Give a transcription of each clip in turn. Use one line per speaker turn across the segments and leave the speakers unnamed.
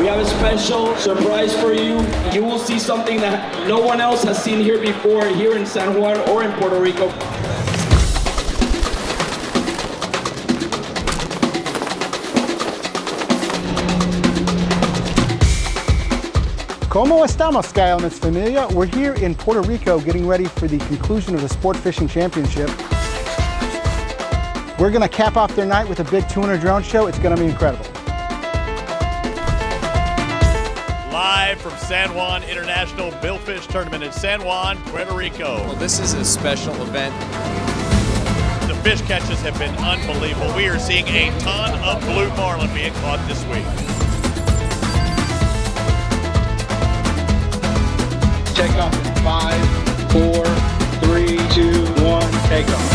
We have a special surprise for you. You will see something that no one else has seen here before, here in San Juan or in Puerto Rico.
¿Cómo estamos, Sky Elements familia? We're here in Puerto Rico getting ready for the conclusion of the Sport Fishing Championship. We're going to cap off their night with a big 200 drone show. It's going to be incredible.
Live from San Juan International Billfish Tournament in San Juan, Puerto Rico.
Well, this is a special event.
The fish catches have been unbelievable. We are seeing a ton of blue marlin being caught this week.
Take off in 5, 4, 3, 2, 1, take off.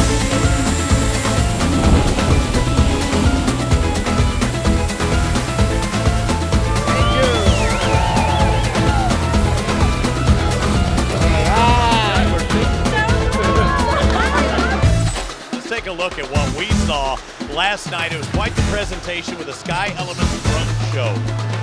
Thank you. Let's take a look at what we saw last night. It was quite the presentation with the Sky Elements drone show.